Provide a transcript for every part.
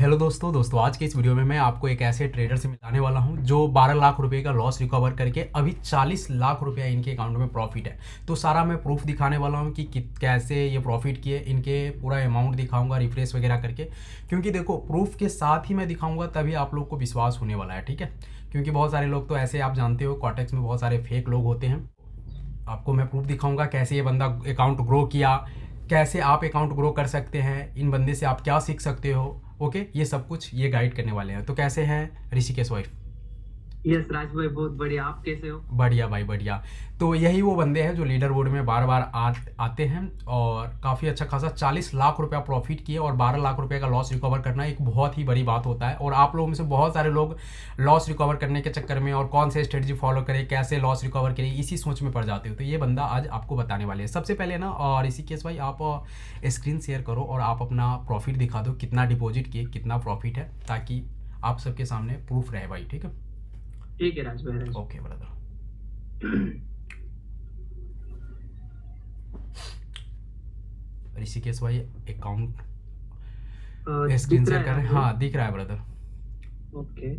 Hello दोस्तों आज के इस वीडियो में मैं आपको एक ऐसे ट्रेडर से मिलाने वाला हूं जो 12 लाख रुपए का लॉस रिकवर करके अभी 40 लाख रुपया इनके अकाउंट में प्रॉफिट है। तो सारा मैं प्रूफ दिखाने वाला हूं कि कैसे ये प्रॉफिट किए, इनके पूरा अमाउंट दिखाऊंगा रिफ्रेश वगैरह करके, क्योंकि देखो प्रूफ के साथ ही मैं दिखाऊंगा तभी आप लोग को विश्वास होने वाला है, ठीक है। क्योंकि बहुत सारे लोग तो ऐसे आप जानते हो कॉटेक्स में बहुत सारे फेक लोग होते हैं। आपको मैं प्रूफ दिखाऊंगा कैसे ये बंदा अकाउंट ग्रो किया, कैसे आप अकाउंट ग्रो कर सकते हैं, इन बंदे से आप क्या सीख सकते हो। ओके, ये सब कुछ ये गाइड करने वाले हैं। तो कैसे हैं ऋषिकेश वाइफ? यस राज भाई, बहुत बढ़िया। आप कैसे हो? बढ़िया भाई बढ़िया। तो यही वो बंदे हैं जो लीडर बोर्ड में बार बार आते हैं और काफ़ी अच्छा खासा 40 लाख रुपया प्रॉफिट किए और 12 लाख रुपए का लॉस रिकवर करना एक बहुत ही बड़ी बात होता है। और आप लोगों में से बहुत सारे लोग लॉस रिकवर करने के चक्कर में और कौन से स्ट्रेटजी फॉलो करें, कैसे लॉस रिकवर करें, इसी सोच में पड़ जाते हो। तो ये बंदा आज आपको बताने वाले हैं। सबसे पहले ना और ऋषिकेश भाई आप स्क्रीन शेयर करो और आप अपना प्रॉफिट दिखा दो, कितना डिपॉजिट किए, कितना प्रॉफिट है, ताकि आप सबके सामने प्रूफ रहे भाई, ठीक है। ठीक है राज भाई। Okay brother. ऋषिकेश भाई अकाउंट स्क्रीन दिख रहा शेयर है कर रहे राज हैं? भाई? हाँ दिख रहा है ब्रदर। ओके।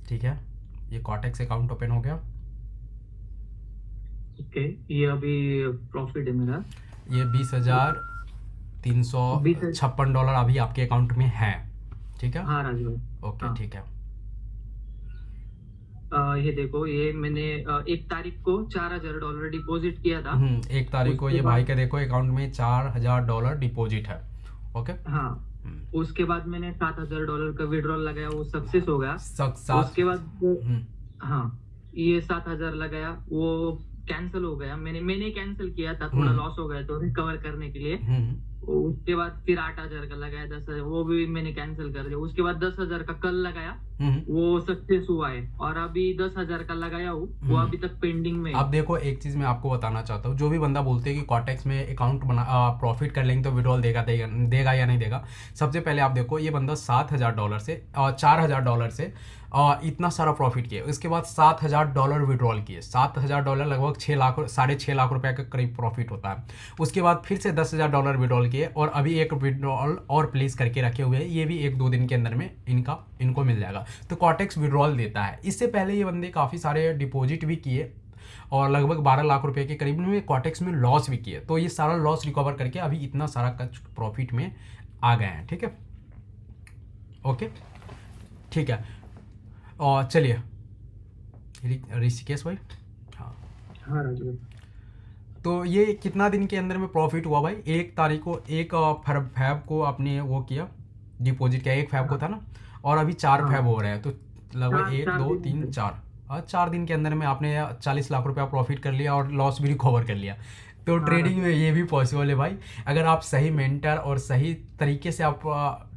ठीक है, ये कॉटेक्स अकाउंट ओपन हो गया। ओके, ये अभी प्रॉफिट है मेरा ये 20,356 20। डॉलर अभी आपके अकाउंट में है, ठीक है। हाँ राज भाई। ओके हाँ। ठीक है। ये देखो, ये मैंने 1 तारीख को $4,000 डिपॉजिट किया था। 1 तारीख को उसके ये भाई बाद का देखो अकाउंट में $4,000 डिपॉजिट है। ओके। हाँ, हम्म, उसके बाद मैंने $7,000 का विड्रॉल लगाया, वो सक्सेस हो गया। सात। उसके बाद हम्म, हाँ, ये 7,000 लगाया, वो कैंसिल हो गया। मैंने कैंसिल किया था, थोड़ा हम्म, लॉस हो गया तो रिकवर करने के लिए। हम्म, उसके बाद फिर 8,000 का लगाया, 10,000 वो भी मैंने कैंसिल कर दिया। उसके बाद 10,000 का कल लगाया, हम्म, वो सक्सेस हुआ है। और अभी 10,000 का लगाया हूँ, वो हम्म। अभी तक पेंडिंग में है। अब देखो एक चीज़ मैं आपको बताना चाहता हूँ, जो भी बंदा बोलते हैं कि कॉटेक्स में अकाउंट बना प्रॉफिट कर लेंगे तो विड्रॉल देगा या नहीं देगा। सबसे पहले आप देखो ये बंदा $7,000 से और $4,000 से इतना सारा प्रॉफिट किया, उसके बाद $7,000 विड्रॉल किए। $7,000 लगभग 6 लाख 6.5 लाख रुपए के करीब प्रॉफिट होता है। उसके बाद फिर से $10,000 विड्रॉल किए और अभी एक विड्रॉल और प्लेस करके रखे हुए हैं, ये भी 1-2 दिन के अंदर में इनको मिल जाएगा। तो कॉटेक्स विड्रॉल देता है। इससे पहले ये बंदे काफ़ी सारे डिपॉजिट भी किए और लगभग 12 लाख रुपए के करीब में कॉटेक्स में लॉस भी किए। तो ये सारा लॉस रिकवर करके अभी इतना सारा प्रॉफिट में आ गए हैं, ठीक है। ओके ठीक है। और चलिए ऋषिकेश भाई। हाँ, हाँ राजू। तो ये कितना दिन के अंदर में प्रॉफिट हुआ भाई? 1 तारीख को, 1 फैब को आपने वो किया, डिपॉजिट किया 1 फैब को हाँ था ना, और अभी 4 फैब हाँ, हो रहे हैं। तो लगभग चार एक चार दो दिन तीन में। चार 4 दिन के अंदर में आपने 40 लाख रुपया प्रॉफिट कर लिया और लॉस भी रिकवर कर लिया। तो हाँ ट्रेडिंग राजू। में ये भी पॉसिबल है भाई। अगर आप सही मेंटर और सही तरीके से आप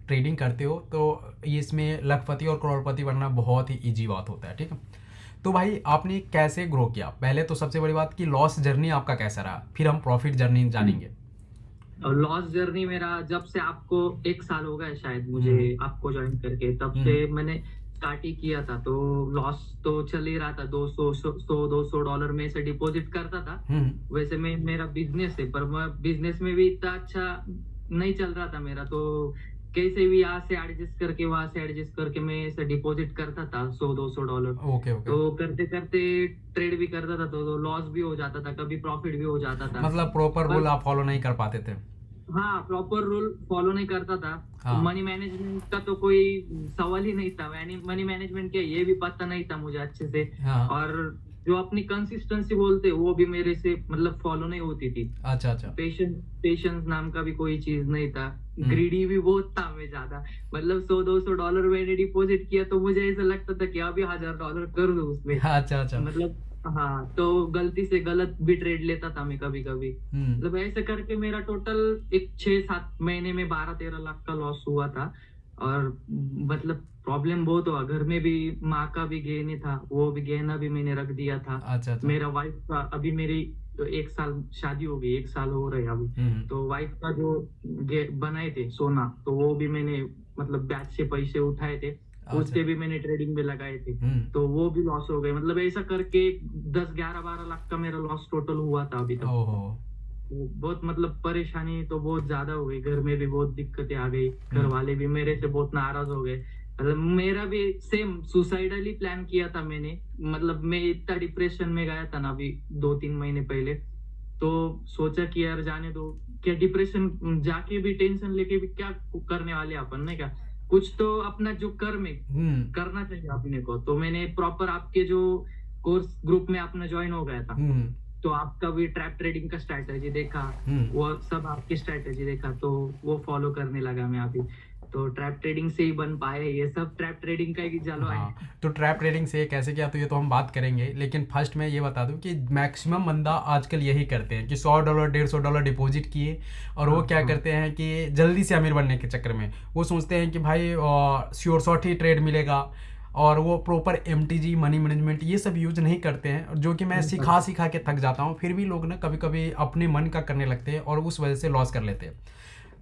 ट्रेडिंग करते हो तो ये इसमें लखपति और करोड़पति बनना बहुत ही ईजी बात होता है, ठीक है। तो भाई आपने कैसे ग्रो किया? पहले तो सबसे बड़ी बात कि लॉस जर्नी आपका कैसा रहा, फिर हम प्रॉफिट जर्नी जानेंगे। और लॉस जर्नी मेरा जब से, आपको 1 साल हो गया है शायद मुझे हम्म, आपको ज्वाइन करके, तब से हम्म, मैंने स्टार्ट ही किया था। तो लॉस तो चल ही रहा था, 200 $200 में से डिपॉजिट करता था। हम्म, वैसे मैं, मेरा बिजनेस है, पर मैं बिजनेस में भी इतना अच्छा नहीं चल रहा था मेरा। तो कैसे भी यहाँ से एडजस्ट करके वहां से एडजस्ट करके मैं ऐसे डिपॉजिट करता था, $100 200। Okay okay. तो करते करते ट्रेड भी करता था, तो लॉस भी हो जाता था, कभी प्रॉफिट भी हो जाता था। मतलब प्रॉपर पर रूल आप फॉलो नहीं कर पाते थे? हाँ, प्रॉपर रूल फॉलो नहीं करता था। हाँ। मनी मैनेजमेंट का तो कोई सवाल ही नहीं था। मनी मैनेजमेंट क्या, ये भी पता नहीं था मुझे अच्छे से। हाँ। और जो अपनी कंसिस्टेंसी बोलते, वो भी मेरे से मतलब फॉलो नहीं होती थी। अच्छा अच्छा। पेशेंस नाम का भी कोई चीज नहीं था। ग्रीडी भी बहुत था मैं ज्यादा। मतलब $100 200 मैंने डिपॉजिट किया तो मुझे ऐसा लगता था कि अभी $1,000 कर दूं उसमें। अच्छा अच्छा। मतलब हाँ, तो गलती से गलत भी ट्रेड लेता था मैं कभी कभी। हम्म, मतलब ऐसे करके मेरा टोटल एक 6 7 महीने में 12 13 लाख का लॉस हुआ था। और मतलब प्रॉब्लम बहुत हुआ घर में भी। माँ का भी गहने था, वो भी गहना भी मैंने रख दिया था। अच्छा अच्छा। मेरा वाइफ का अभी मेरी तो 1 साल शादी हो गई, 1 साल हो रहे अभी। हम्म, तो वाइफ का जो बनाए थे सोना, तो वो भी मैंने मतलब ब्याज से पैसे उठाए थे, अच्छा। उससे भी मैंने ट्रेडिंग में लगाए थे, हम्म। तो वो भी लॉस हो गए। मतलब ऐसा करके 10 11 12 लाख का मेरा लॉस टोटल हुआ था अभी तक। ओहो। वो बहुत मतलब परेशानी तो बहुत ज्यादा हो गई, घर में भी बहुत दिक्कतें आ गई, घर वाले भी मेरे से बहुत नाराज हो गए। मतलब मेरा भी सेम सुसाइडली प्लान किया था मैंने। मतलब मैं इतना डिप्रेशन में गया था ना अभी 2 3 महीने पहले, तो सोचा कि यार जाने दो, क्या डिप्रेशन जाके भी टेंशन लेके भी क्या करने वाले अपन, नहीं क्या, कुछ तो अपना जो कर्म है हम्म। करना चाहिए अपने को। तो मैंने प्रॉपर आपके जो कोर्स ग्रुप में अपना ज्वाइन हो गया था, हम्म। तो आपका भी ट्रैप ट्रेडिंग का स्ट्रैटेजी देखा, हम्म। वो सब आपकी स्ट्रैटेजी देखा, तो वो फॉलो करने लगा मैं अभी। तो ट्रैप ट्रेडिंग से ही बन पाए ये सब, ट्रैप ट्रेडिंग का ही चलो है। हाँ, तो ट्रैप ट्रेडिंग से कैसे किया तो ये तो हम बात करेंगे, लेकिन फर्स्ट मैं ये बता दूं कि मैक्सिमम बंदा आजकल यही करते हैं कि $100 $150 डिपॉजिट किए और वो हाँ क्या हाँ करते हैं कि जल्दी से अमीर बनने के चक्कर में वो सोचते हैं कि भाई श्योर शॉट ही ट्रेड मिलेगा, और वो प्रॉपर MTG मनी मैनेजमेंट ये सब यूज नहीं करते हैं, जो कि मैं नहीं सिखा करते। सिखा के थक जाता हूँ। फिर भी लोग ना कभी कभी अपने मन का करने लगते हैं और उस वजह से लॉस कर लेते हैं।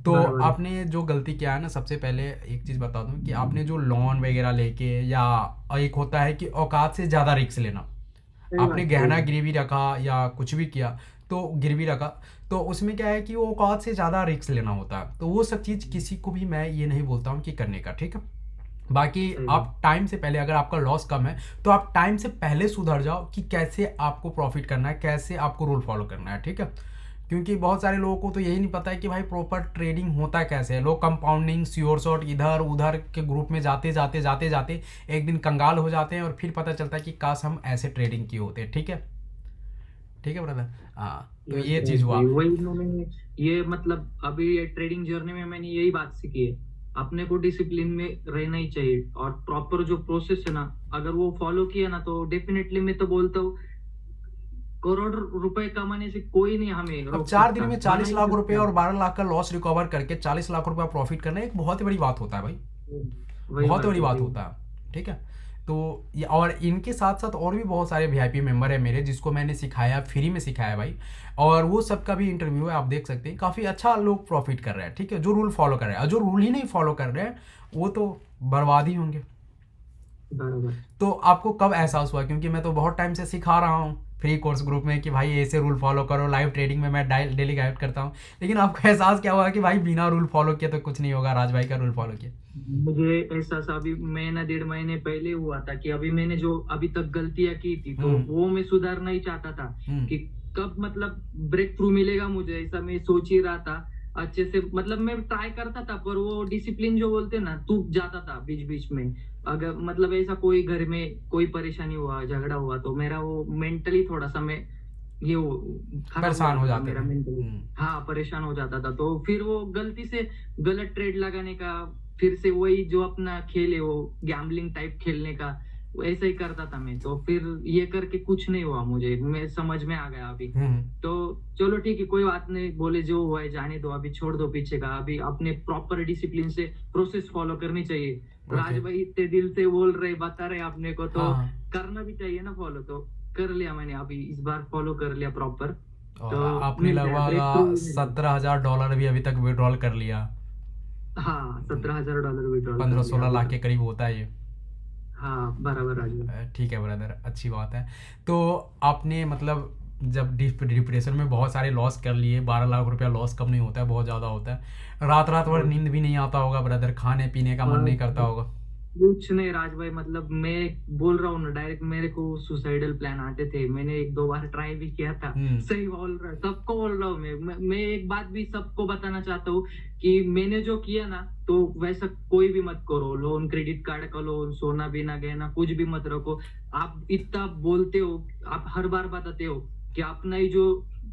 तो बराबर है। आपने जो गलती किया है ना, सबसे पहले एक चीज़ बता दूं कि आपने जो लोन वगैरह लेके, या एक होता है कि औकात से ज़्यादा रिस्क लेना, सही आपने बात, सही गहना बात। गिरवी रखा या कुछ भी किया, तो गिरवी रखा, तो उसमें क्या है कि वो औकात से ज़्यादा रिस्क लेना होता है। तो वो सब चीज़ किसी को भी मैं ये नहीं बोलता हूँ कि करने का, ठीक है। बाकी सही बात। आप टाइम से पहले, अगर आपका लॉस कम है तो आप टाइम से पहले सुधर जाओ कि कैसे आपको प्रॉफिट करना है, कैसे आपको रूल फॉलो करना है, ठीक है। क्योंकि बहुत सारे लोगों को तो यही नहीं पता है कि भाई प्रॉपर ट्रेडिंग होता कैसे है। लोग कंपाउंडिंग, श्योर शॉट, इधर उधर के ग्रुप में जाते जाते जाते जाते एक दिन कंगाल हो जाते हैं और फिर पता चलता है कि काश हम ऐसे ट्रेडिंग किए होते, ठीक है। ठीक है ब्रदर। हाँ, तो यस ये चीज़ यस हुआ। भाई, वही मैंने ये मतलब अभी ये ट्रेडिंग जर्नी में मैंने यही बात सीखी है। अपने को डिसिप्लिन में रहना ही चाहिए, और प्रॉपर जो प्रोसेस है ना, अगर वो फॉलो किया ना, तो डेफिनेटली मैं तो बोलता हूँ करोड़ रुपए कमाने से कोई नहीं हमें अब रोक 4 दिन सकता, में बना 40 ही लाख सकते रुपए हैं और हम। 12 लाख का लॉस रिकवर करके 40 लाख रुपया प्रॉफिट करना एक बहुत ही बड़ी बात होता है भाई, वही बहुत बात बड़ी है बात भाई। होता है, ठीक है। तो ये, और इनके साथ साथ और भी बहुत सारे VIP मेंबर है मेरे, जिसको मैंने सिखाया, फ्री में सिखाया भाई। और वो सबका भी इंटरव्यू है, आप देख सकते हैं, काफ़ी अच्छा लोग प्रॉफिट कर रहे हैं, ठीक है, जो रूल फॉलो कर रहे हैं। और जो रूल ही नहीं फॉलो कर रहे हैं वो तो बर्बाद ही होंगे। बराबर। तो आपको कब एहसास हुआ, क्योंकि मैं तो बहुत टाइम से सिखा रहा हूँ फ्री कोर्स ग्रुप में कि भाई ऐसे रूल फॉलो करो, लाइव ट्रेडिंग में मैं डेली गाइड करता हूँ, लेकिन आपको एहसास क्या हुआ कि भाई बिना रूल फॉलो किए तो कुछ नहीं होगा, राज भाई का रूल फॉलो किए। मुझे एहसास अभी महीना 1.5 महीने पहले हुआ था कि अभी मैंने जो अभी तक गलतियां की थी, तो हम्म। वो मैं सुधारना ही चाहता था हम्म। कि कब मतलब ब्रेक थ्रू मिलेगा मुझे, ऐसा मैं सोच ही रहा था अच्छे से। मतलब मैं ट्राई करता था, पर वो डिसिप्लिन जो बोलते हैं ना, टूट जाता था बीच बीच में। अगर मतलब ऐसा कोई घर में कोई परेशानी हुआ, झगड़ा हुआ, तो मेरा वो मेंटली थोड़ा सा मैं ये खराब हो परेशान हो जाता था जाते मेरा थे। मेंटली। हाँ, परेशान हो जाता था, तो फिर वो गलती से गलत ट्रेड लगाने का, फिर से वही जो अपना खेल है वो गैम्बलिंग टाइप खेलने का, वो ऐसा ही करता था मैं। तो फिर ये करके कुछ नहीं हुआ, मुझे मैं समझ में आ गया अभी। हम्म। तो चलो ठीक है, कोई बात नहीं, बोले जो हुआ है जाने दो, अभी छोड़ दो पीछे का। अभी अपने प्रॉपर डिसिप्लिन से प्रोसेस फॉलो करनी चाहिए। ओके। राज भाई इतने दिल से बोल रहे, बता रहे अपने को, तो हाँ। करना भी चाहिए ना फॉलो। तो कर लिया मैंने, अभी इस बार फॉलो कर लिया प्रॉपर। और तो आपने मिल गया ब्रेक थ्रू, लगभग मिल गया। $17,000 भी अभी तक विड्रॉल कर लिया। हाँ, $17,000 विड्रॉल कर पंद्रह लिया सोलह अभी लाख के तक। करीब होता है ये। हाँ बराबर राजू। ठीक है ब्रदर, अच्छी बात है। तो आपने मतलब जब डिप्रेशन में बहुत सारे लॉस कर लिए, 12 लाख रुपया लॉस कम नहीं होता है, बहुत ज़्यादा होता है। रात रात भर बहुत। नींद भी नहीं आता होगा ब्रदर, खाने पीने का मन नहीं करता होगा। कुछ नहीं राज भाई, मतलब मैं बोल रहा हूँ ना, डायरेक्ट मेरे को सुसाइडल प्लान आते थे। मैंने 1 2 बार ट्राई भी किया था। हम्म। सही बोल रहा, सबको बोल रहा हूँ मैं एक बात भी सबको बताना चाहता हूँ कि मैंने जो किया ना, तो वैसा कोई भी मत करो। लोन, क्रेडिट कार्ड का लोन, सोना बिना गहना कुछ भी मत रखो। आप इतना बोलते हो, आप हर बार बताते हो कि अपना ही जो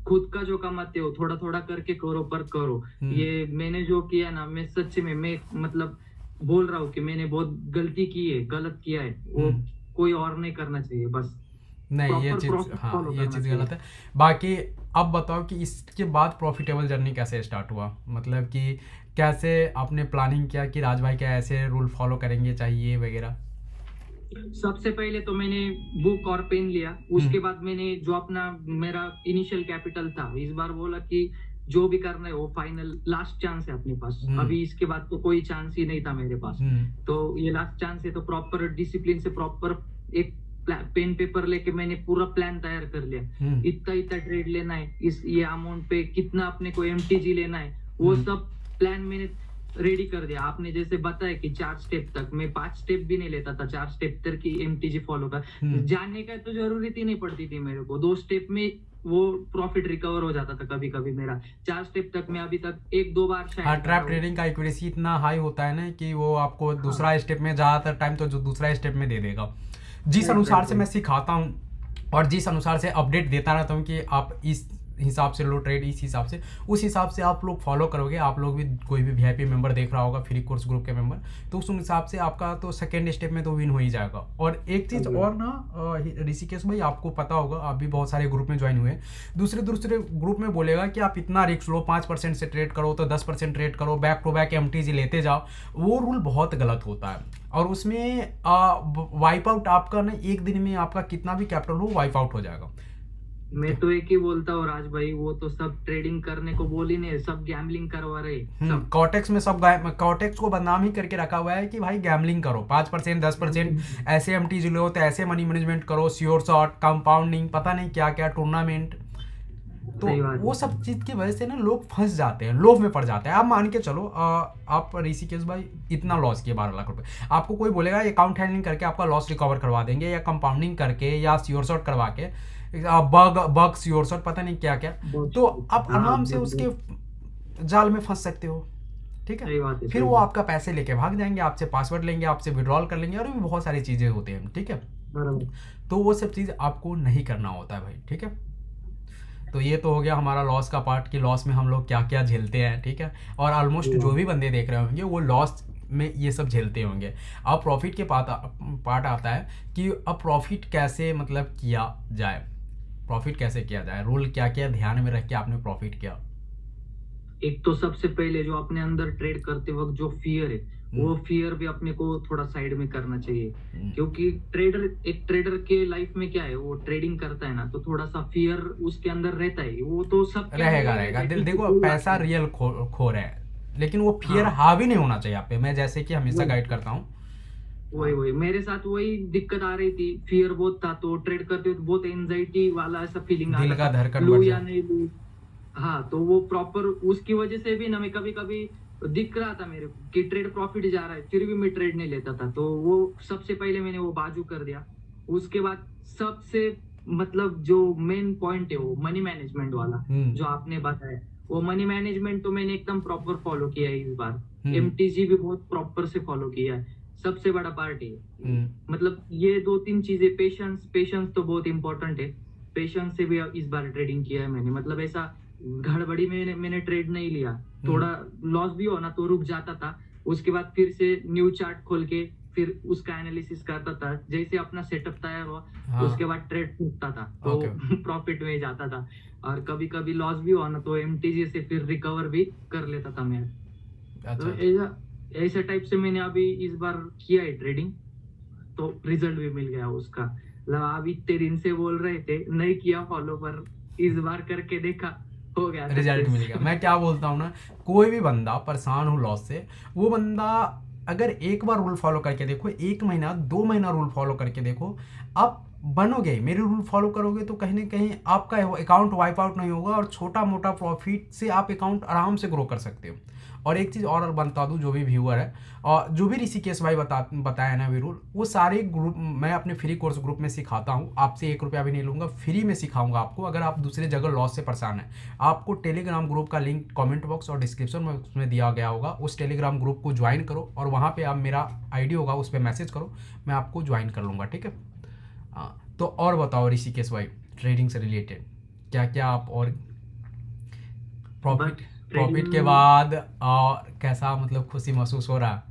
खुद का जो कमाते हो थोड़ा थोड़ा करके करो, पर करो। हम्म। ये मैंने जो किया ना, मैं सच्ची में मैं मतलब बोल रहा हूँ कि मैंने बहुत गलती की है, गलत किया है वो। हम्म। कोई और नहीं करना चाहिए, बस नहीं, ये प्रॉपर चीज़, प्रोसेस हाँ फॉलो ये करना चीज़ चाहिए। गलत है। बाकी अब बताओ कि इसके बाद प्रॉफिटेबल जर्नी कैसे स्टार्ट हुआ, मतलब कि कैसे आपने प्लानिंग किया कि राज भाई क्या ऐसे रूल फॉलो करेंगे चाहिए वगैरह। सबसे पहले तो मैंने बुक और पेन लिया। हम्म। उसके बाद मैंने जो अपना मेरा इनिशियल कैपिटल था, इस बार बोला कि जो भी करना है वो फाइनल लास्ट चांस है अपने पास। अभी इसके बाद तो कोई चांस ही नहीं था मेरे पास। तो ये लास्ट चांस है, तो प्रॉपर डिसिप्लिन से प्रॉपर एक पेन पेपर लेके मैंने पूरा प्लान तैयार कर लिया। इतना इतना ट्रेड लेना है, इस ये अमाउंट पे कितना अपने को एमटीजी लेना है, वो सब प्लान मैंने रेडी कर दिया। आपने जैसे बताया कि 4 स्टेप तक, मैं 5 स्टेप भी नहीं लेता था, 4 स्टेप तक की एमटीजी फॉलो कर जानने का तो जरूरत ही नहीं पड़ती थी मेरे को। 2 स्टेप में वो प्रॉफिट रिकवर हो जाता था कभी कभी मेरा। 4 स्टेप तक मैं अभी तक 1-2 बार हाँ, शायद ट्रैप ट्रेडिंग का एक्यूरेसी इतना हाई होता है ना कि वो आपको दूसरा स्टेप में ज़्यादातर टाइम तो जो दूसरा स्टेप में दे देगा। जिस अनुसार से मैं सिखाता हूँ और जिस अनुसार से अपडेट देता रहता हूँ कि आप इस हिसाब से लो ट्रेड, इस हिसाब से, उस हिसाब से आप लोग फॉलो करोगे। आप लोग भी कोई भी वीआईपी मेंबर देख रहा होगा, फ्री कोर्स ग्रुप के मेंबर, तो उस हिसाब से आपका तो सेकेंड स्टेप में तो विन हो ही जाएगा। और एक चीज़ और ना ऋषिकेश भाई, आपको पता होगा, आप भी बहुत सारे ग्रुप में ज्वाइन हुए, दूसरे दूसरे ग्रुप में बोलेगा कि आप इतना रिस्क लो, 5% से ट्रेड करो तो 10% ट्रेड करो, बैक टू बैक एमटीजी लेते जाओ। वो रूल बहुत गलत होता है और उसमें वाइप आउट आपका ना, एक दिन में आपका कितना भी कैपिटल हो वाइप आउट हो जाएगा। मैं तो एक ही बोलता हूँ राज भाई, वो तो सब ट्रेडिंग करने को बोल ही नहीं, सब गैम्बलिंग करवा रहे सब। कॉटेक्स में सब कॉटेक्स को बदनाम ही करके रखा हुआ है कि भाई गैम्बलिंग करो, 5% 10% ऐसे एमटीजी लो, तो ऐसे मनी मैनेजमेंट करो, श्योर शॉट, कंपाउंडिंग, पता नहीं क्या क्या, टूर्नामेंट। तो वो सब चीज की वजह से ना लोग फंस जाते हैं, लोभ में पड़ जाते हैं। आप मान के चलो, आप ऋषिकेश भाई इतना लॉस किए 12 लाख रुपए, आपको कोई बोलेगा अकाउंट हैंडलिंग करके आपका लॉस रिकवर करवा देंगे, या कंपाउंडिंग करके, या श्योर शॉट करवा के, बग श्योर शॉट, पता नहीं क्या क्या, तो आप आराम से उसके जाल में फंस सकते हो। ठीक है, फिर वो आपका पैसे लेके भाग जाएंगे, आपसे पासवर्ड लेंगे, आपसे विड्रॉल कर लेंगे, और भी बहुत सारी चीजें होती हैं। ठीक है, तो वो सब चीज आपको नहीं करना होता है भाई। ठीक है, तो ये तो हो गया हमारा लॉस का पार्ट, कि लॉस में हम लोग क्या क्या झेलते हैं। ठीक है, और ऑलमोस्ट जो भी बंदे देख रहे होंगे वो लॉस में ये सब झेलते होंगे। अब प्रॉफिट के पार्ट आता है कि अब प्रॉफिट कैसे मतलब किया जाए, प्रॉफिट कैसे किया जाए, रूल क्या क्या ध्यान में रख के आपने प्रॉफिट किया। एक तो सबसे पहले जो अपने अंदर ट्रेड करते वक्त जो फियर है, वो फियर भी अपने को थोड़ा साइड में करना चाहिए। क्योंकि एक ट्रेडर के लाइफ में क्या है, वो ट्रेडिंग करता है ना, तो थोड़ा सा फियर उसके अंदर रहता है, वो तो सब रहेगा। देखो, पैसा रियल खो रहा है, लेकिन वो फियर हावी नहीं होना चाहिए आप पे। मैं जैसे कि हमेशा गाइड करता हूँ, वही मेरे साथ वही दिक्कत आ रही थी, फियर बहुत था। तो ट्रेड करते हुए बहुत एंजाइटी वाला ऐसा फीलिंग दिल का धड़कन लूं या नहीं लूं। हाँ, तो वो प्रॉपर उसकी वजह से भी ना, मैं कभी कभी दिख रहा था मेरे को कि ट्रेड प्रॉफिट जा रहा है, फिर भी मैं ट्रेड नहीं लेता था। तो वो सबसे पहले मैंने वो बाजू कर दिया। उसके बाद सबसे मतलब जो मेन पॉइंट है वो मनी मैनेजमेंट वाला जो आपने बताया, वो मनी मैनेजमेंट तो मैंने एकदम प्रॉपर फॉलो किया है इस बार। एमटीजी भी बहुत प्रॉपर से फॉलो किया है, सबसे बड़ा पार्ट है। मतलब ये 2-3 चीजें, पेशेंस तो बहुत इंपॉर्टेंट है। पेशेंस से भी इस बार ट्रेडिंग किया है मैंने। मतलब ऐसा गड़बड़ी में मैंने ट्रेड नहीं लिया, थोड़ा लॉस भी हो ना तो रुक जाता था, उसके बाद फिर से न्यू चार्ट खोल के फिर उसका एनालिसिस करता था। जैसे अपना सेटअप तैयार हुआ, उसके बाद ट्रेड फूटता था तो प्रॉफिट में जाता था, और कभी कभी लॉस भी हुआ ना तो एमटीजी से फिर रिकवर भी कर लेता था मैं। तो ऐसा टाइप से मैंने अभी इस बार किया है ट्रेडिंग, तो रिजल्ट भी मिल गया उसका। मतलब आप इतने दिन से बोल रहे थे नहीं किया फॉलो, पर इस बार करके देखा, हो गया, रिजल्ट मिल गया। मैं क्या बोलता हूँ ना, कोई भी बंदा परेशान हो लॉस से, वो बंदा अगर एक बार रूल फॉलो करके देखो, 1 महीना 2 महीना रूल फॉलो करके देखो, आप बनोगे। मेरे रूल फॉलो करोगे तो कहीं ना कहीं आपका अकाउंट वाइप आउट नहीं होगा, और छोटा मोटा प्रॉफिट से आप अकाउंट आराम से ग्रो कर सकते हो। और एक चीज़ और बता दूं, जो भी व्यूअर है और जो भी ऋषिकेश भाई बताया ना भी रूल, वो सारे ग्रुप मैं अपने फ्री कोर्स ग्रुप में सिखाता हूँ। आपसे 1 रुपया भी नहीं लूँगा, फ्री में सिखाऊंगा आपको। अगर आप दूसरे जगह लॉस से परेशान है, आपको टेलीग्राम ग्रुप का लिंक कमेंट बॉक्स और डिस्क्रिप्शन में उसमें दिया गया होगा, उस टेलीग्राम ग्रुप को ज्वाइन करो, और वहाँ पर आप मेरा ID होगा, उस पर मैसेज करो, मैं आपको ज्वाइन कर लूँगा। ठीक है, हाँ। तो और बताओ ऋषिकेश भाई, ट्रेडिंग से रिलेटेड क्या क्या आप, और प्रॉफिट के बाद और कैसा मतलब खुशी महसूस हो रहा?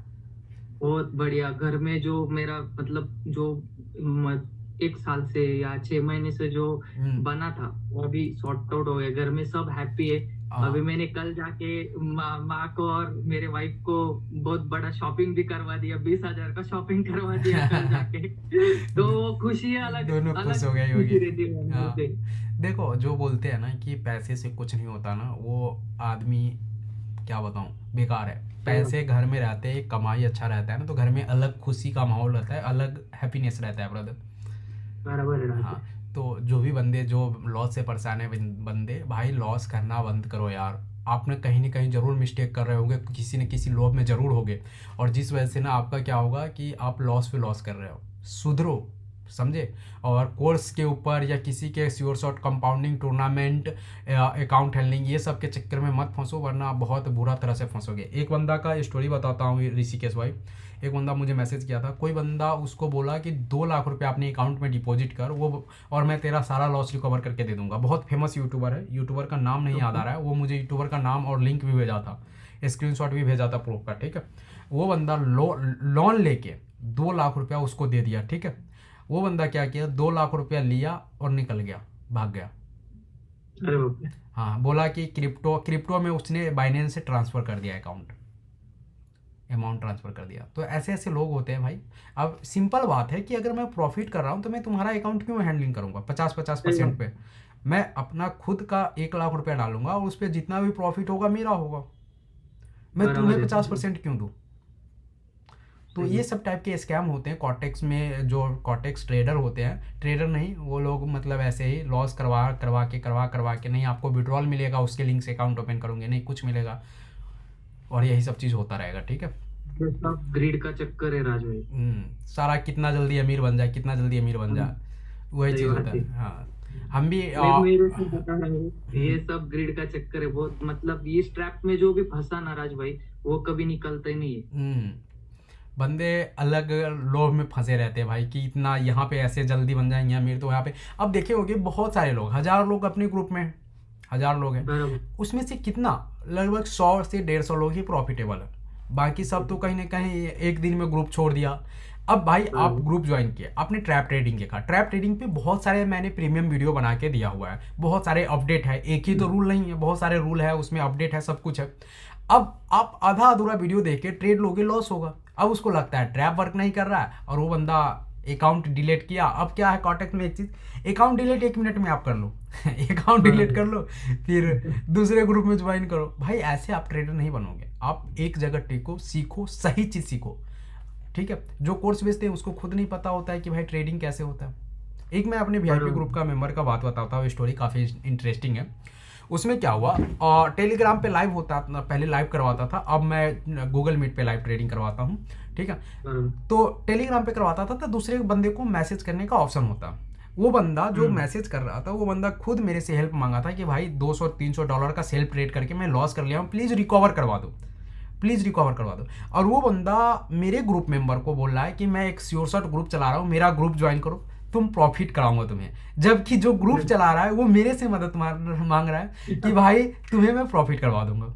बहुत बढ़िया। घर में जो मेरा मतलब जो 1 साल से या 6 महीने से जो बना था, वो अभी सॉर्ट आउट हो गया। घर में सब हैप्पी है, अभी हाँ। मैंने कल जाके माँ को और मेरे वाइफ को बहुत बड़ा शॉपिंग भी करवा दिया, 20,000 का शॉपिंग करवा दिया कल जाके। तो वो खुशी अलग, दोनों खुश अलग हो गई होगी। खुशी रहती है अंदर हाँ। से। देखो जो बोलते हैं ना कि पैसे से कुछ नहीं होता ना, वो आदमी, क्या बताऊँ, बेकार है। सही बात। पैसे घर में रहते हैं, कमाई अच्छा रहता है ना, तो घर में अलग खुशी का माहौल रहता है, अलग हैप्पीनेस रहता है ब्रदर। बराबर है राज हाँ। भाई। तो जो भी बंदे जो लॉस से परेशान है, बंदे भाई लॉस करना बंद करो यार। आपने कहीं ना कहीं ज़रूर मिस्टेक कर रहे होगे, किसी न किसी लोभ में ज़रूर होगे, और जिस वजह से ना आपका क्या होगा कि आप लॉस पे लॉस कर रहे हो। सुधरो, समझे। और कोर्स के ऊपर या किसी के sure shot compounding tournament, account handling, ये सब के चक्कर में मत फंसो, वरना आप बहुत बुरा तरह से फंसोगे। एक बंदा का स्टोरी बताता हूँ, ऋषिकेश भाई। एक बंदा मुझे मैसेज किया था, कोई बंदा उसको बोला कि 2 लाख रुपए अपने अकाउंट में डिपॉजिट कर, वो और मैं तेरा सारा लॉस रिकवर करके दे दूंगा। बहुत फेमस यूट्यूबर है, यूट्यूबर का नाम नहीं याद ओके। आ रहा है, वो मुझे यूट्यूबर का नाम और लिंक भी भेजा था, स्क्रीनशॉट भी भेजा था प्रूफ का, ठीक है। वो बंदा लोन लेके 2 लाख रुपया उसको दे दिया, ठीक है। वो बंदा क्या किया, 2 लाख रुपया लिया और निकल गया, भाग गया। अरे बाप रे। हाँ, बोला कि क्रिप्टो क्रिप्टो में उसने बाइनेंस से ट्रांसफ़र कर दिया अमाउंट ट्रांसफ़र कर दिया। तो ऐसे ऐसे लोग होते हैं भाई। अब सिंपल बात है कि अगर मैं प्रॉफिट कर रहा हूँ तो मैं तुम्हारा अकाउंट क्यों हैंडलिंग करूँगा 50-50% सही बात। पे। मैं अपना खुद का 1 लाख रुपया डालूंगा और उस पर जितना भी प्रॉफिट होगा मेरा होगा। मैं तुम्हें बराबर है पचास सर। परसेंट क्यों दूँ। तो सही ये है। सब टाइप के स्कैम होते हैं कॉटेक्स में। जो कॉटेक्स ट्रेडर होते हैं, ट्रेडर नहीं, वो लोग मतलब ऐसे ही लॉस करवा के नहीं आपको विड्रॉल मिलेगा उसके लिंक से अकाउंट ओपन करोगे, नहीं कुछ मिलेगा, और यही सब चीज़ होता रहेगा, ठीक है। ये सब ग्रीड का चक्कर है राज भाई। सारा कितना जल्दी अमीर बन जाए, कितना जल्दी अमीर बन हाँ, जाए, वही सही चीज़ बात होता है। है। हाँ। हम भी मैं मेरे से बता रहा हूँ, हम्म, ये सब ग्रिड का चक्कर है बहुत, मतलब इस ट्रैप में जो भी फंसा ना राज भाई, वो कभी निकलता ही नहीं है। हम्म, बंदे अलग लोभ में फंसे रहते हैं भाई कि इतना यहाँ पे ऐसे जल्दी बन जाएंगे अमीर, तो यहाँ पे अब देखे होगे बहुत सारे लोग, 1,000 लोग अपने ग्रुप में हैं, 1,000 लोग हैं, बराबर। उसमें से कितना, लगभग 100 से 150 लोग ही प्रॉफिटेबल है। बाकी सब तो कहीं ना कहीं एक दिन में ग्रुप छोड़ दिया। अब भाई आप बराबर। ग्रुप ज्वाइन किए, आपने ट्रैप ट्रेडिंग देखा, ट्रैप ट्रेडिंग पे बहुत सारे मैंने प्रीमियम वीडियो बना के दिया हुआ है, बहुत सारे अपडेट है, एक ही तो रूल नहीं है, बहुत सारे रूल है उसमें, अपडेट है, सब कुछ है। अब आप आधा अधूरा वीडियो देख के ट्रेड लोगे, लॉस होगा। अब उसको लगता है ट्रैप वर्क नहीं कर रहा है और वो बंदा अकाउंट डिलीट किया। अब क्या है कॉन्टेक्ट में एक चीज़, अकाउंट डिलीट 1 मिनट में आप कर लो अकाउंट डिलीट बराबर। कर लो, फिर दूसरे ग्रुप में ज्वाइन करो। भाई ऐसे आप ट्रेडर नहीं बनोगे। आप एक जगह टिको, सीखो, सही चीज़ सीखो, ठीक है। जो कोर्स बेचते हैं उसको खुद नहीं पता होता है कि भाई ट्रेडिंग कैसे होता है। एक मैं अपने वीआईपी ग्रुप बराबर। का मेंबर का बात बताता हूँ, स्टोरी काफ़ी इंटरेस्टिंग है। उसमें क्या हुआ, टेलीग्राम पे लाइव होता था, पहले लाइव करवाता था, अब मैं गूगल मीट पे लाइव ट्रेडिंग करवाता हूँ, ठीक है। बराबर। तो टेलीग्राम पे करवाता था तो दूसरे बंदे को मैसेज करने का ऑप्शन होता। वो बंदा जो हम्म। मैसेज कर रहा था, वो बंदा खुद मेरे से हेल्प मांगा था कि भाई $200-300 का सेल ट्रेड करके मैं लॉस कर लिया हूँ, प्लीज़ रिकवर करवा दो, प्लीज़ रिकवर करवा दो। और वो बंदा मेरे ग्रुप मेंबर को बोल रहा है कि मैं एक श्योर शॉट ग्रुप चला रहा हूँ, मेरा ग्रुप ज्वाइन करो, तुम प्रॉफिट कराऊंगा तुम्हें। जबकि जो ग्रुप चला रहा है वो मेरे से मदद मांग रहा है कि भाई तुम्हें मैं प्रॉफिट करवा दूंगा।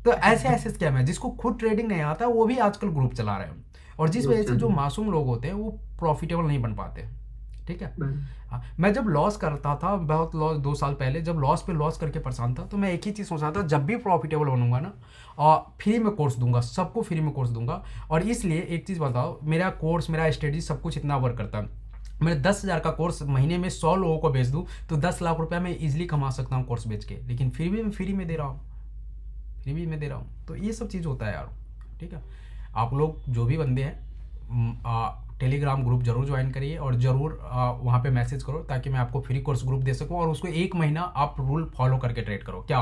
तो ऐसे ऐसे स्कैम है, जिसको खुद ट्रेडिंग नहीं आता वो भी आजकल ग्रुप चला रहे हैं, और जिस ग्रुप वजह से चल जो रहा है। मासूम लोग होते हैं वो प्रॉफिटेबल नहीं बन पाते, ठीक है। बराबर। हाँ, मैं जब लॉस करता था, बहुत लॉस, 2 साल पहले जब लॉस पे लॉस करके परेशान था, तो मैं एक ही चीज़ सोचा था, जब भी प्रॉफिटेबल बनूंगा ना, और फ्री में कोर्स दूंगा, सबको फ्री में कोर्स दूंगा। और इसलिए एक चीज़ बताओ, मेरा कोर्स, मेरा स्ट्रेटजी, सब कुछ इतना वर्क करता है। मैं 10,000 का कोर्स महीने में 100 लोगों को बेच दूँ तो 10 लाख रुपया मैं इजीली कमा सकता हूँ कोर्स बेच के, लेकिन फिर भी मैं फ्री में दे रहा हूँ, फ्री भी मैं दे रहा हूँ। तो ये सब चीज़ होता है यार, ठीक है। आप लोग जो भी बंदे हैं, टेलीग्राम ग्रुप जरूर ज्वाइन करिए, और ज़रूर वहाँ पे मैसेज करो, ताकि मैं आपको फ्री कोर्स ग्रुप दे सकूँ, और उसको 1 महीना आप रूल फॉलो करके ट्रेड करो। क्या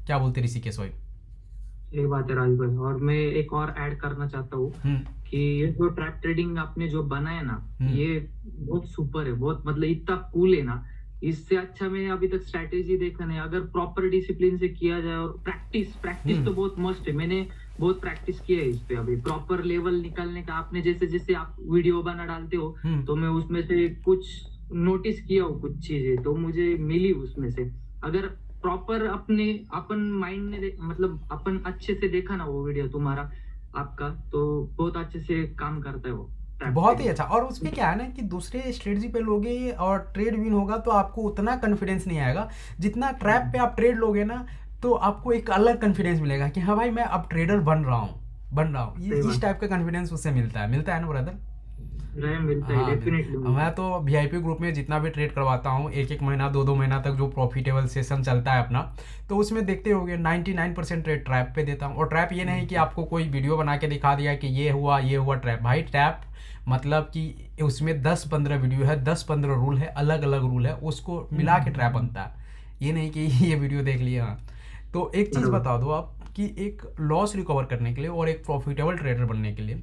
क्या बोलते ऋषिकेश भाई। सही बात है राज भाई। और मैं एक और ऐड करना चाहता हूँ हम्म। कि ये जो ट्रैप ट्रेडिंग आपने जो बनाया ना, हम्म। ये बहुत सुपर है, बहुत मतलब इतना कूल है ना। इससे अच्छा मैंने अभी तक स्ट्रैटेजी देखा नहीं। अगर प्रॉपर डिसिप्लिन से किया जाए और प्रैक्टिस प्रैक्टिस तो बहुत मस्त है। मैंने बहुत प्रैक्टिस किया है इस पे, अभी प्रॉपर लेवल निकलने का। आपने जैसे जैसे आप वीडियो बना डालते हो, तो मैं उसमें से कुछ नोटिस किया हूँ, कुछ चीजें तो मुझे मिली उसमें से। अगर प्रॉपर अपने अपन माइंड ने मतलब अपन अच्छे से देखा ना वो वीडियो तुम्हारा, आपका, तो बहुत अच्छे से काम करता है वो ट्रैप बहुत ही ट्रेडिंग। अच्छा। और उसमें क्या है ना कि दूसरे स्ट्रेटजी पे लोगे और ट्रेड विन होगा तो आपको उतना कॉन्फिडेंस नहीं आएगा, जितना ट्रैप पे आप ट्रेड लोगे ना, तो आपको एक अलग कॉन्फिडेंस मिलेगा कि हाँ भाई मैं अब ट्रेडर बन रहा हूँ ये सही इस बात। टाइप का कॉन्फिडेंस उससे मिलता है ना ब्रदर। रहे मिलता है, हाँ डेफिनेटली मिलता मैं है। तो वीआईपी ग्रुप में जितना भी ट्रेड करवाता हूँ एक एक महीना दो दो महीना तक जो प्रॉफिटेबल सेशन चलता है अपना, तो उसमें देखते होगे 99% ट्रेड ट्रैप पे देता हूँ। और ट्रैप ये नहीं कि आपको कोई वीडियो बना के दिखा दिया कि ये हुआ ट्रैप। भाई ट्रैप मतलब कि उसमें 10-15 वीडियो है, 10-15 रूल है, अलग अलग रूल है, उसको मिला के ट्रैप बनता है। ये नहीं कि ये वीडियो देख लिया। हाँ। तो एक चीज़ बरोबर। बता दो आप कि एक लॉस रिकवर करने के लिए और एक प्रॉफिटेबल ट्रेडर बनने के लिए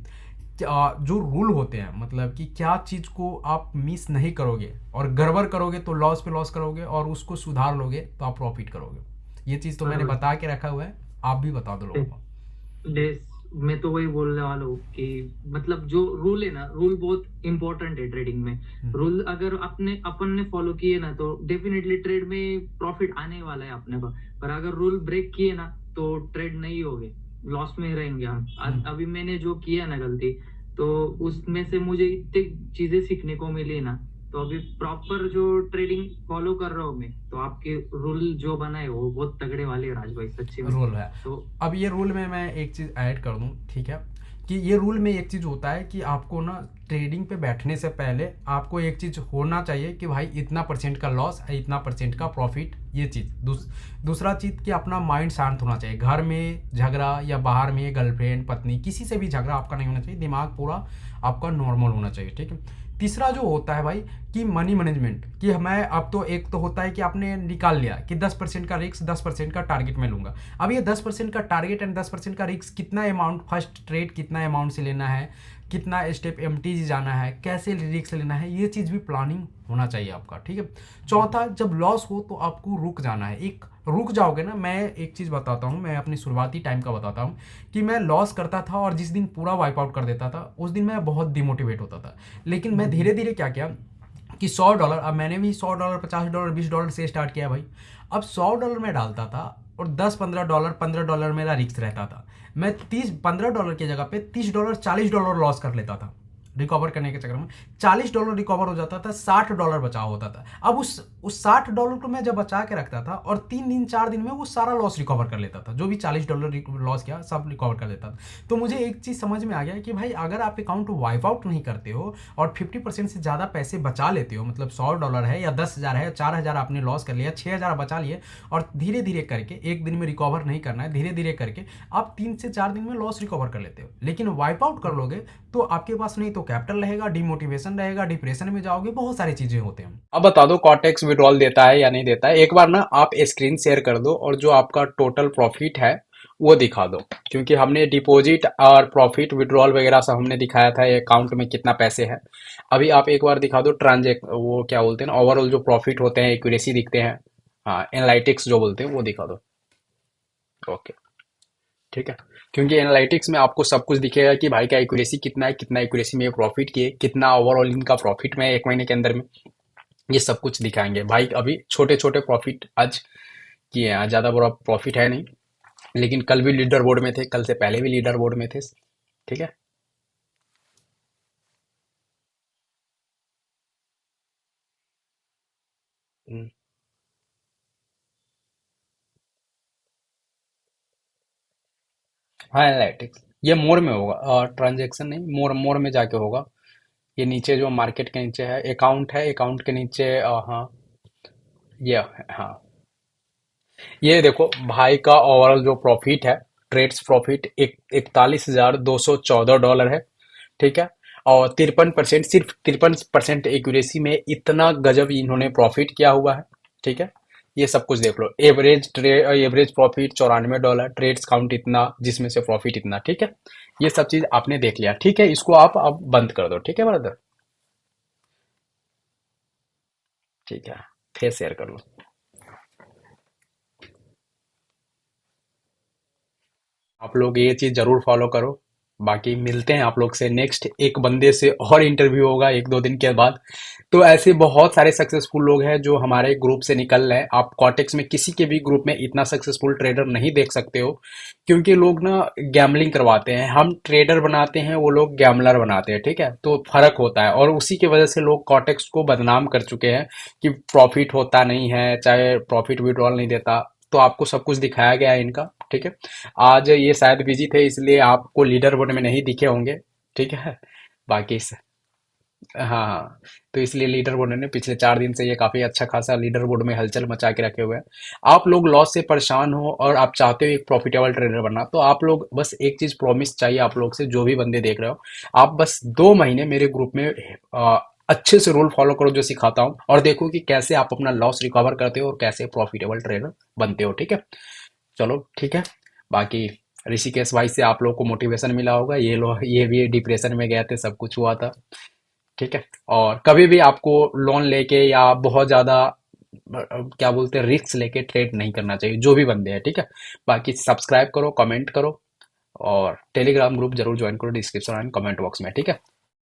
जो रूल होते हैं, मतलब कि क्या चीज़ को आप मिस नहीं करोगे और गड़बड़ करोगे तो लॉस पे लॉस करोगे, और उसको सुधार लोगे तो आप प्रॉफिट करोगे। ये चीज़ तो मैंने बरोबर। बता के रखा हुआ है, आप भी बता दो लोगों को। डेस मैं तो वही बोलने वाला हूँ कि मतलब जो रूल है ना, रूल बहुत इंपॉर्टेंट है ट्रेडिंग में। रूल अगर अपने अपन ने फॉलो किए ना, तो डेफिनेटली ट्रेड में प्रॉफिट आने वाला है अपने को। पर अगर रूल ब्रेक किए ना, तो ट्रेड नहीं होगे, लॉस में रहेंगे हम। अभी मैंने जो किया ना गलती, तो उसमें से मुझे इतनी चीजें सीखने को मिली ना। तो अभी प्रॉपर जो ट्रेडिंग फॉलो कर रहा हूँ मैं, तो आपके रूल जो बनाए वो बहुत तगड़े वाले हैं राज भाई, सच्ची में। रूल है। तो अब ये रूल में मैं एक चीज़ ऐड कर दूं, ठीक है, कि ये रूल में एक चीज़ होता है कि आपको ना ट्रेडिंग पे बैठने से पहले आपको एक चीज़ होना चाहिए कि भाई इतना परसेंट का लॉस है, इतना परसेंट का प्रॉफिट। ये चीज़ दूसरा चीज़ कि अपना माइंड शांत होना चाहिए। घर में झगड़ा या बाहर में गर्लफ्रेंड पत्नी किसी से भी झगड़ा आपका नहीं होना चाहिए, दिमाग पूरा आपका नॉर्मल होना चाहिए, ठीक है। तीसरा जो होता है भाई कि मनी मैनेजमेंट, कि मैं अब तो एक तो होता है कि आपने निकाल लिया कि 10% का रिस्क 10% का टारगेट में लूंगा। अब ये 10% का टारगेट एंड 10% का रिस्क, कितना अमाउंट फर्स्ट ट्रेड कितना अमाउंट से लेना है, कितना स्टेप एमटीजी जाना है, कैसे रिस्क लेना है, ये चीज़ भी प्लानिंग होना चाहिए आपका, ठीक है। चौथा, जब लॉस हो तो आपको रुक जाना है। एक रुक जाओगे ना, मैं एक चीज़ बताता हूँ, मैं अपनी शुरुआती टाइम का बताता हूँ कि मैं लॉस करता था और जिस दिन पूरा वाइप आउट कर देता था उस दिन मैं बहुत डिमोटिवेट होता था। लेकिन मैं धीरे धीरे क्या किया कि $100, अब मैंने भी $100 $50 $20 से स्टार्ट किया भाई। अब $100 में डालता था और $10-15 $15 मेरा रिस्क रहता था। मैं 30-15 डॉलर की जगह पे $30 $40 लॉस कर लेता था रिकवर करने के चक्कर में। $40 रिकवर हो जाता था, $60 बचा होता था। अब उस $60 को मैं जब बचा के रखता था और 3 दिन 4 दिन में वो सारा लॉस रिकवर कर लेता था, जो भी $40 लॉस किया सब रिकवर कर लेता था। तो मुझे एक चीज़ समझ में आ गया कि भाई अगर आप अकाउंट वाइप आउट नहीं करते हो और 50% से ज़्यादा पैसे बचा लेते हो, मतलब $100 है या 10,000 है, 4,000 आपने लॉस कर लिया, 6,000 बचा लिए, और धीरे धीरे करके एक दिन में रिकवर नहीं करना है, धीरे धीरे करके आप 3 से 4 दिन में लॉस रिकवर कर लेते हो। लेकिन वाइप आउट कर लोगे तो आपके पास नहीं तो कैपिटल रहेगा, डिमोटिवेशन रहेगा, डिप्रेशन में जाओगे, बहुत सारी चीजें होते हैं। अब बता दो कॉटेक्स विड्रॉल देता है या नहीं देता है। एक बार ना आप स्क्रीन शेयर कर दो और जो आपका टोटल प्रॉफिट है वो दिखा दो, क्योंकि हमने डिपॉजिट और प्रॉफिट विड्रॉल वगैरह सब हमने दिखाया था अकाउंट में कितना पैसे है। अभी आप एक बार दिखा दो ट्रांजेक्ट, वो क्या बोलते हैं ना, ओवरऑल जो प्रॉफिट होते हैं, एक्यूरेसी दिखते हैं। हाँ, एनालिटिक्स जो बोलते हैं वो दिखा दो। ओके, ठीक है। क्योंकि एनालिटिक्स में आपको सब कुछ दिखेगा कि भाई का एक्यूरेसी कितना है, कितना एक्यूरेसी में प्रॉफिट किए, कितना ओवरऑल इनका प्रॉफिट में एक महीने के अंदर में, ये सब कुछ दिखाएंगे। भाई अभी छोटे छोटे प्रॉफिट आज किए हैं, आज ज़्यादा बड़ा प्रॉफिट है नहीं, लेकिन कल भी लीडर बोर्ड में थे, कल से पहले भी लीडर बोर्ड में थे, ठीक है। हम्म, हाँ एनालिटिक्स ये मोर में होगा, ट्रांजेक्शन नहीं, मोर मोर में जाके होगा। ये नीचे जो मार्केट के नीचे है अकाउंट, है अकाउंट के नीचे हाँ ये, हाँ ये देखो भाई का ओवरऑल जो प्रॉफिट है, ट्रेड्स प्रॉफिट 41,214 डॉलर है, ठीक है। और 53%, सिर्फ 53% एक्यूरेसी में इतना गजब इन्होंने प्रॉफिट किया हुआ है, ठीक है। ये सब कुछ देख लो, एवरेज प्रॉफिट $94, ट्रेड्स काउंट इतना जिसमें से प्रॉफिट इतना, ठीक है। ये सब चीज आपने देख लिया, ठीक है, इसको आप अब बंद कर दो, ठीक है ब्रदर। ठीक है, फिर शेयर कर लो। आप लोग ये चीज जरूर फॉलो करो। बाकी मिलते हैं आप लोग से नेक्स्ट एक बंदे से और इंटरव्यू होगा 1-2 दिन के बाद। तो ऐसे बहुत सारे सक्सेसफुल लोग हैं जो हमारे ग्रुप से निकल रहे हैं। आप कॉटेक्स में किसी के भी ग्रुप में इतना सक्सेसफुल ट्रेडर नहीं देख सकते हो, क्योंकि लोग ना गैम्बलिंग करवाते हैं, हम ट्रेडर बनाते हैं, वो लोग गैमलर बनाते हैं, ठीक है। तो फर्क होता है, और उसी की वजह से लोग कॉटेक्स को बदनाम कर चुके हैं कि प्रॉफिट होता नहीं है, चाहे प्रॉफिट विड्रॉल नहीं देता। तो आपको सब कुछ दिखाया गया है इनका, ठीक है। आज ये शायद बिजी थे इसलिए आपको लीडर बोर्ड में नहीं दिखे होंगे, ठीक है। बाकी हाँ हाँ, तो इसलिए लीडर बोर्ड ने पिछले 4 दिन से ये काफी अच्छा खासा लीडर बोर्ड में हलचल मचा के रखे हुए हैं। आप लोग लॉस से परेशान हो और आप चाहते हो एक प्रॉफिटेबल ट्रेडर बनना, तो आप लोग बस एक चीज प्रॉमिस चाहिए आप लोग से, जो भी बंदे देख रहे हो, आप बस 2 महीने मेरे ग्रुप में अच्छे से रूल फॉलो करो जो सिखाता हूँ, और देखो कि कैसे आप अपना लॉस रिकवर करते हो और कैसे प्रॉफिटेबल ट्रेडर बनते हो, ठीक है। चलो ठीक है। बाकी ऋषिकेश भाई से आप लोग को मोटिवेशन मिला होगा, ये लोग ये भी डिप्रेशन में गए थे, सब कुछ हुआ था, ठीक है। और कभी भी आपको लोन लेके या बहुत ज्यादा क्या बोलते हैं रिस्क लेके ट्रेड नहीं करना चाहिए, जो भी बंदे हैं, ठीक है। बाकी सब्सक्राइब करो, कमेंट करो, और टेलीग्राम ग्रुप जरूर ज्वाइन करो, डिस्क्रिप्शन एंड कमेंट बॉक्स में, ठीक है।